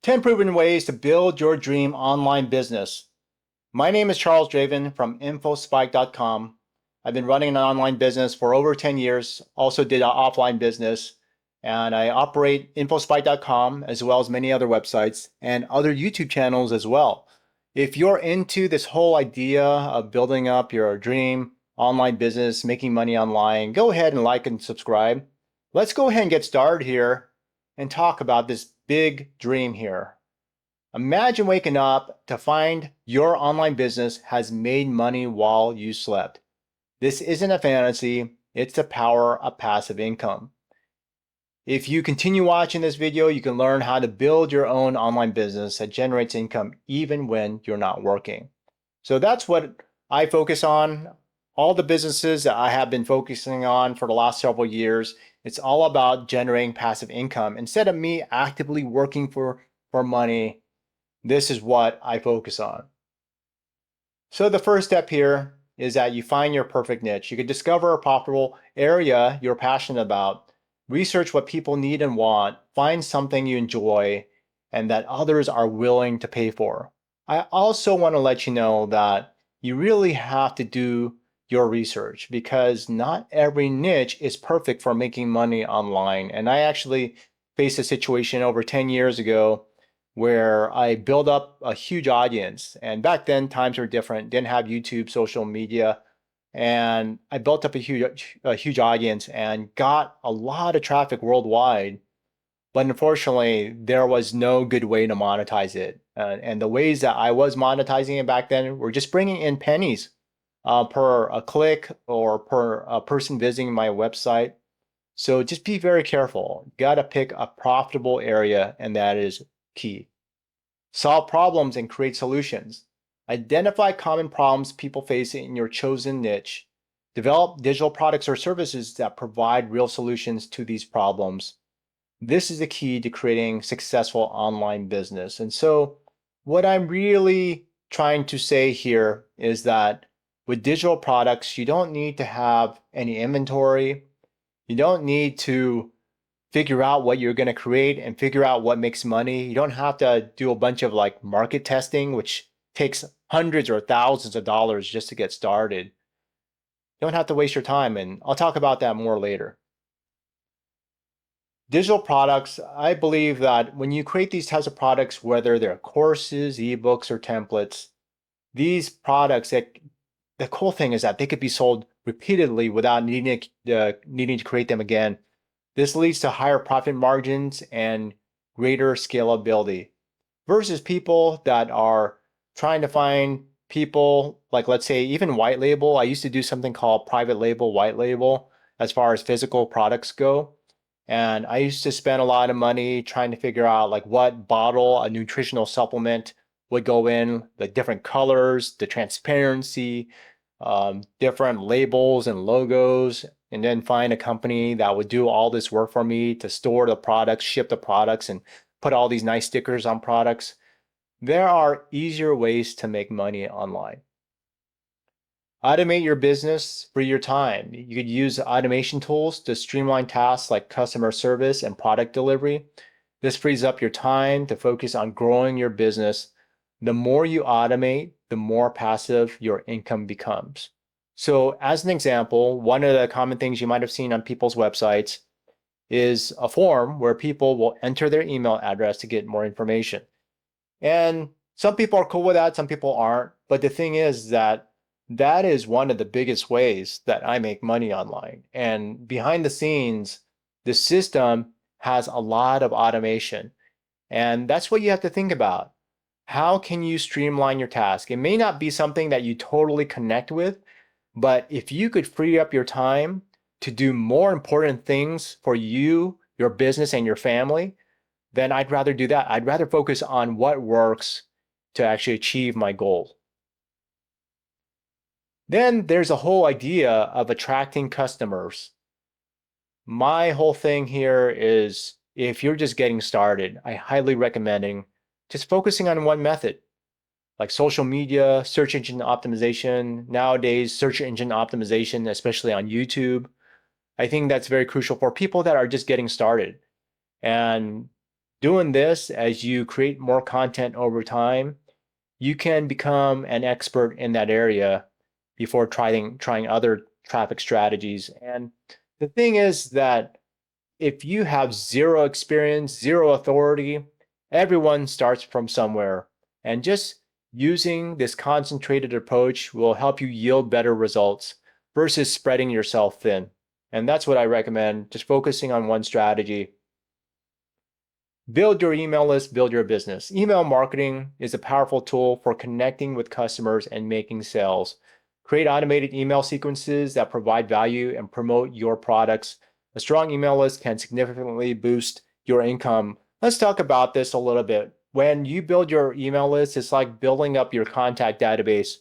10 proven ways to build your dream online business. My name is Charles Draven from infospike.com. I've been running an online business for over 10 years, also did an offline business, and I operate infospike.com as well as many other websites and other YouTube channels as well. If you're into this whole idea of building up your dream online business, making money online, go ahead and like and subscribe. Let's go ahead and get started here and talk about this big dream here. Imagine waking up to find your online business has made money while you slept. This isn't a fantasy, it's the power of passive income. If you continue watching this video, you can learn how to build your own online business that generates income even when you're not working. So that's what I focus on. All the businesses that I have been focusing on for the last several years, it's all about generating passive income. Instead of me actively working for money, this is what I focus on. So the first step here is that you find your perfect niche. You can discover a profitable area you're passionate about, research what people need and want, find something you enjoy and that others are willing to pay for. I also want to let you know that you really have to do your research because not every niche is perfect for making money online. And I actually faced a situation over 10 years ago where I built up a huge audience. And back then, times were different, didn't have YouTube, social media. And I built up a huge audience and got a lot of traffic worldwide. But unfortunately, there was no good way to monetize it. And the ways that I was monetizing it back then were just bringing in pennies per a click or per a person visiting my website. So just be very careful. You got to pick a profitable area, and that is key. Solve problems and create solutions. Identify common problems people face in your chosen niche. Develop digital products or services that provide real solutions to these problems. This is the key to creating successful online business. And so what I'm really trying to say here is that with digital products, you don't need to have any inventory. You don't need to figure out what you're going to create and figure out what makes money. You don't have to do a bunch of like market testing, which takes hundreds or thousands of dollars just to get started. You don't have to waste your time, and I'll talk about that more later. Digital products, I believe that when you create these types of products, whether they're courses, ebooks, or templates, these products, the cool thing is that they could be sold repeatedly without needing to create them again. This leads to higher profit margins and greater scalability versus people that are trying to find people like, let's say, even white label. I used to do something called private label, white label, as far as physical products go. And I used to spend a lot of money trying to figure out like what bottle a nutritional supplement would go in, the different colors, the transparency, different labels and logos, and then find a company that would do all this work for me to store the products, ship the products, and put all these nice stickers on products. There are easier ways to make money online. Automate your business, free your time. You could use automation tools to streamline tasks like customer service and product delivery. This frees up your time to focus on growing your business. The more you automate, the more passive your income becomes. So as an example, one of the common things you might have seen on people's websites is a form where people will enter their email address to get more information. And some people are cool with that, some people aren't. But the thing is that that is one of the biggest ways that I make money online. And behind the scenes, the system has a lot of automation. And that's what you have to think about. How can you streamline your task? It may not be something that you totally connect with, but if you could free up your time to do more important things for you, your business, and your family, then I'd rather do that. I'd rather focus on what works to actually achieve my goal. Then there's a whole idea of attracting customers. My whole thing here is if you're just getting started, I highly recommending just focusing on one method, like social media, search engine optimization. Nowadays, search engine optimization, especially on YouTube. I think that's very crucial for people that are just getting started. And Doing this, as you create more content over time, you can become an expert in that area before trying other traffic strategies. And the thing is that if you have zero experience, zero authority, everyone starts from somewhere. And just using this concentrated approach will help you yield better results versus spreading yourself thin. And that's what I recommend, just focusing on one strategy. Build your email list, build your business. Email marketing is a powerful tool for connecting with customers and making sales. Create automated email sequences that provide value and promote your products. A strong email list can significantly boost your income. Let's talk about this a little bit. When you build your email list, it's like building up your contact database,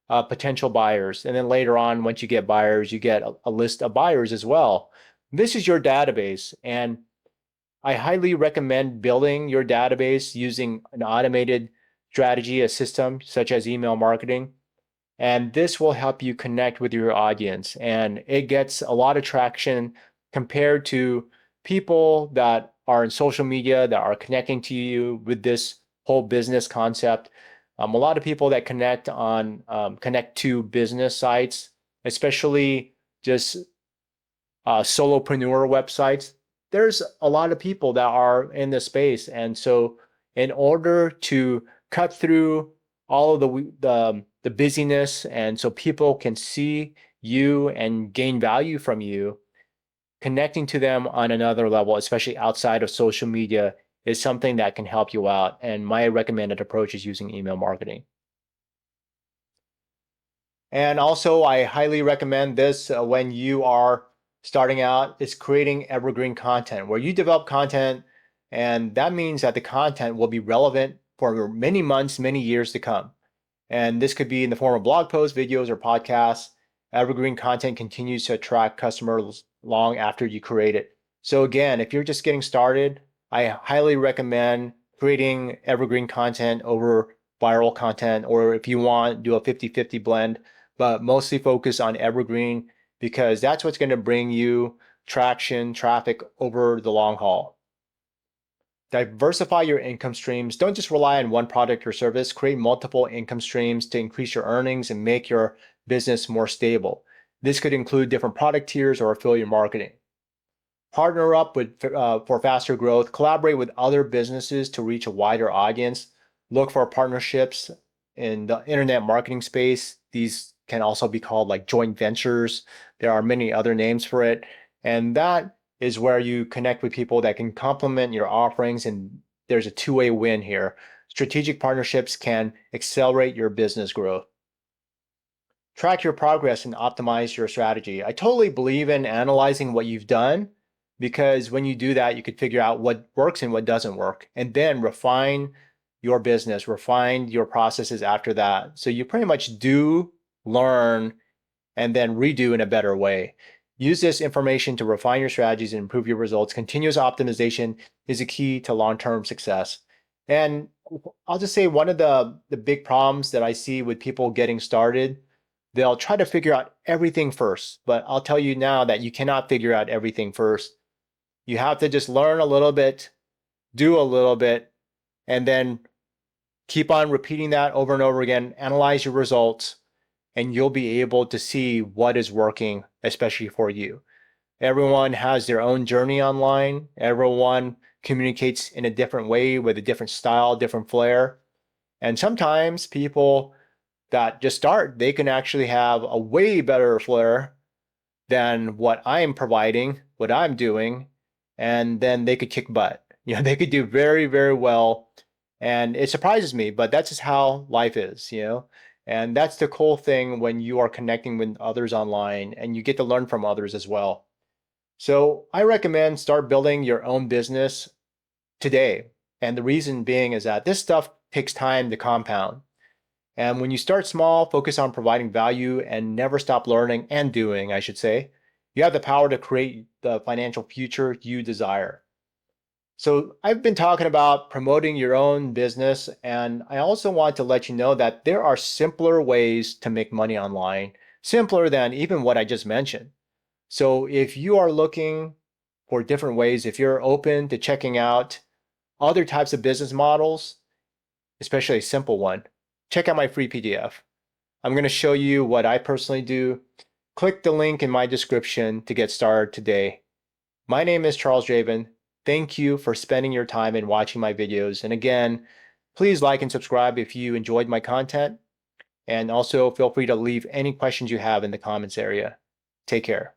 potential buyers. And then later on, once you get buyers, you get a list of buyers as well. This is your database. And I highly recommend building your database using an automated strategy, a system such as email marketing. And this will help you connect with your audience. And it gets a lot of traction compared to people that are in social media that are connecting to you with this whole business concept. A lot of people that connect to business sites, especially just solopreneur websites, there's a lot of people that are in this space. And so in order to cut through all of the busyness and so people can see you and gain value from you, connecting to them on another level, especially outside of social media, is something that can help you out. And my recommended approach is using email marketing. And also, I highly recommend this when you are starting out, is creating evergreen content where you develop content, and that means that the content will be relevant for many months, many years to come. And this could be in the form of blog posts, videos, or podcasts. Evergreen content continues to attract customers long after you create it. So again, if you're just getting started, I highly recommend creating evergreen content over viral content, or if you want, do a 50-50 blend, but mostly focus on evergreen because that's what's going to bring you traction, traffic over the long haul. Diversify your income streams. Don't just rely on one product or service. Create multiple income streams to increase your earnings and make your business more stable. This could include different product tiers or affiliate marketing. Partner up for faster growth. Collaborate with other businesses to reach a wider audience. Look for partnerships in the internet marketing space. These can also be called like joint ventures. There are many other names for it. And that is where you connect with people that can complement your offerings, and there's a two-way win here. Strategic partnerships can accelerate your business growth. Track your progress and optimize your strategy. I totally believe in analyzing what you've done because when you do that, you can figure out what works and what doesn't work, and then refine your business, refine your processes after that. So you pretty much do learn and then redo in a better way. Use this information to refine your strategies and improve your results. Continuous optimization is a key to long-term success. And I'll just say one of the big problems that I see with people getting started, they'll try to figure out everything first. But I'll tell you now that you cannot figure out everything first. You have to just learn a little bit, do a little bit, and then keep on repeating that over and over again. Analyze your results, and you'll be able to see what is working, especially for you. Everyone has their own journey online. Everyone communicates in a different way with a different style, different flair. And sometimes people that just start, they can actually have a way better flair than what I'm providing, what I'm doing, and then they could kick butt. They could do very, very well. And it surprises me, but that's just how life is. And that's the cool thing when you are connecting with others online and you get to learn from others as well. So I recommend start building your own business today. And the reason being is that this stuff takes time to compound. And when you start small, focus on providing value and never stop learning and doing, I should say, you have the power to create the financial future you desire. So I've been talking about promoting your own business, and I also want to let you know that there are simpler ways to make money online, simpler than even what I just mentioned. So if you are looking for different ways, if you're open to checking out other types of business models, especially a simple one, check out my free PDF. I'm going to show you what I personally do. Click the link in my description to get started today. My name is Charles Draven. Thank you for spending your time and watching my videos. And again, please like and subscribe if you enjoyed my content. And also feel free to leave any questions you have in the comments area. Take care.